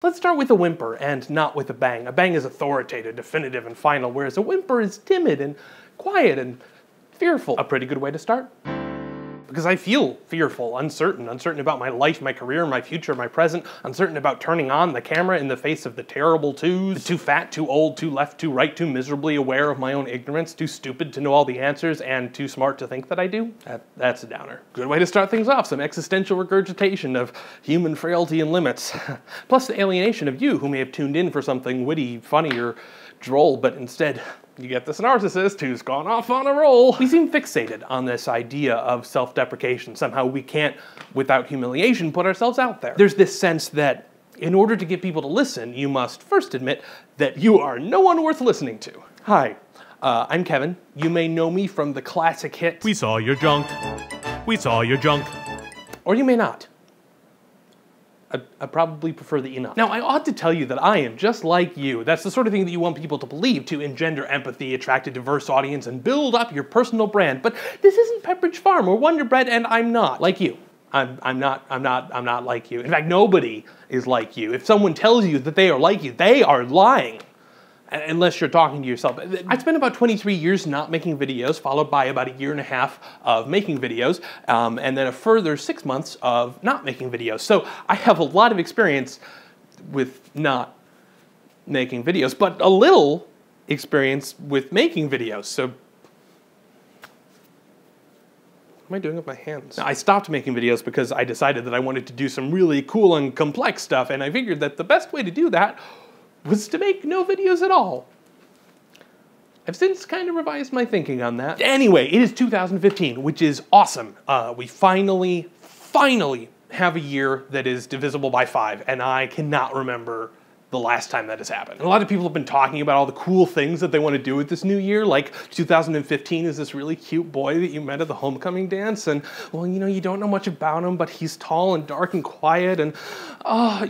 Let's start with a whimper, and not with a bang. A bang is authoritative, definitive, and final, whereas a whimper is timid and quiet and fearful. A pretty good way to start. Because I feel fearful, uncertain about my life, my career, my future, my present, uncertain about turning on the camera in the face of the terrible twos, the too fat, too old, too left, too right, too miserably aware of my own ignorance, too stupid to know all the answers, and too smart to think that I do. That's a downer. Good way to start things off, some existential regurgitation of human frailty and limits. Plus the alienation of you, who may have tuned in for something witty, funny, or droll, but instead you get this narcissist who's gone off on a roll. We seem fixated on this idea of self-deprecation. Somehow we can't, without humiliation, put ourselves out there. There's this sense that in order to get people to listen, you must first admit that you are no one worth listening to. Hi, I'm Kevin. You may know me from the classic hit, "We saw your junk. We saw your junk." Or you may not. I probably prefer that you not. Now, I ought to tell you that I am just like you. That's the sort of thing that you want people to believe to engender empathy, attract a diverse audience, and build up your personal brand. But this isn't Pepperidge Farm or Wonder Bread, and I'm not like you. I'm not like you. In fact, nobody is like you. If someone tells you that they are like you, they are lying. Unless you're talking to yourself. I spent about 23 years not making videos, followed by about a year and a half of making videos, and then a further 6 months of not making videos. So I have a lot of experience with not making videos, but a little experience with making videos. So what am I doing with my hands? Now, I stopped making videos because I decided that I wanted to do some really cool and complex stuff, and I figured that the best way to do that was to make no videos at all. I've since kind of revised my thinking on that. Anyway, it is 2015, which is awesome. We finally have a year that is divisible by 5, and I cannot remember the last time that has happened. And a lot of people have been talking about all the cool things that they want to do with this new year, like 2015 is this really cute boy that you met at the homecoming dance, and well, you know, you don't know much about him, but he's tall and dark and quiet, and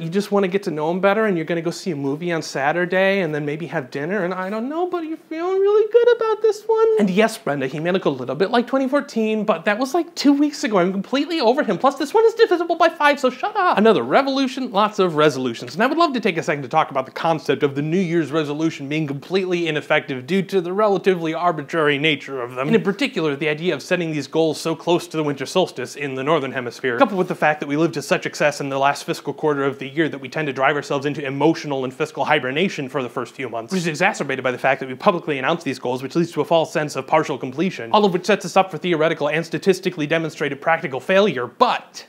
you just want to get to know him better, and you're going to go see a movie on Saturday, and then maybe have dinner, and I don't know, but you're feeling really good about this one. And yes, Brenda, he may look a little bit like 2014, but that was like 2 weeks ago. I'm completely over him. Plus, this one is divisible by 5, so shut up. Another revolution, lots of resolutions. And I would love to take a second to talk about the concept of the New Year's resolution being completely ineffective due to the relatively arbitrary nature of them. And in particular, the idea of setting these goals so close to the winter solstice in the northern hemisphere, coupled with the fact that we live to such excess in the last fiscal quarter of the year that we tend to drive ourselves into emotional and fiscal hibernation for the first few months, which is exacerbated by the fact that we publicly announce these goals, which leads to a false sense of partial completion, all of which sets us up for theoretical and statistically demonstrated practical failure. But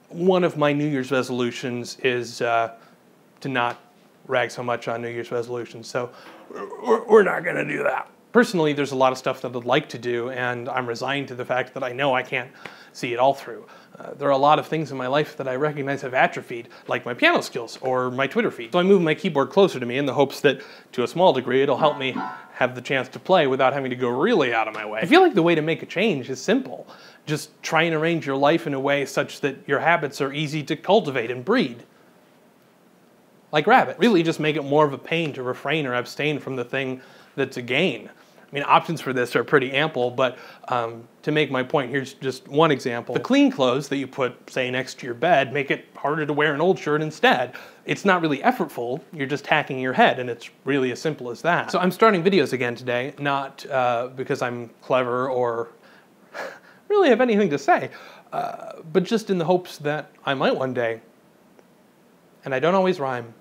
one of my New Year's resolutions is to not rag so much on New Year's resolutions, so we're not gonna do that. Personally, there's a lot of stuff that I'd like to do, and I'm resigned to the fact that I know I can't see it all through. There are a lot of things in my life that I recognize have atrophied, like my piano skills or my Twitter feed. So I move my keyboard closer to me in the hopes that, to a small degree, it'll help me have the chance to play without having to go really out of my way. I feel like the way to make a change is simple. Just try and arrange your life in a way such that your habits are easy to cultivate and breed. Like rabbits. Really just make it more of a pain to refrain or abstain from the thing that's a gain. I mean, options for this are pretty ample, but to make my point, here's just one example. The clean clothes that you put, say, next to your bed make it harder to wear an old shirt instead. It's not really effortful, you're just hacking your head, and it's really as simple as that. So I'm starting videos again today, not because I'm clever or really have anything to say, but just in the hopes that I might one day. And I don't always rhyme.